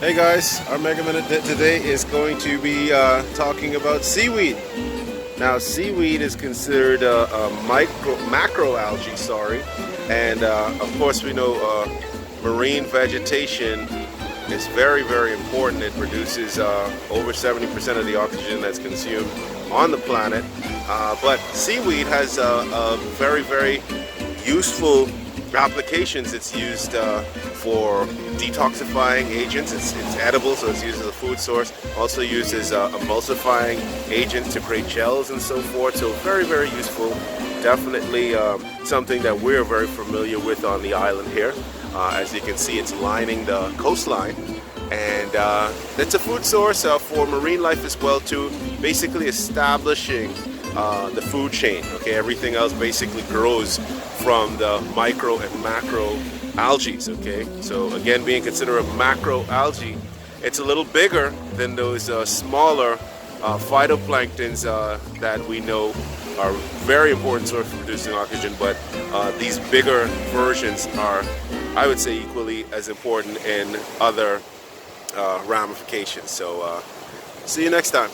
Hey guys, our Mega Minute today is going to be talking about seaweed. Now, seaweed is considered macro algae, sorry, and of course we know marine vegetation is very important. It produces over 70% of the oxygen that's consumed on the planet. But seaweed has a very useful applications. It's used for detoxifying agents. It's edible, so it's used as a food source. Also used as emulsifying agents to create gels and so forth. So very useful. Definitely something that we're very familiar with on the island here. As you can see, it's lining the coastline. And it's a food source for marine life as well too, basically establishing the food chain. Okay, everything else basically grows from the micro and macro algae. Okay, so again, being considered a macro algae, it's a little bigger than those smaller phytoplanktons that we know are very important source for producing oxygen, but these bigger versions are, I would say, equally as important in other ramifications. So see you next time.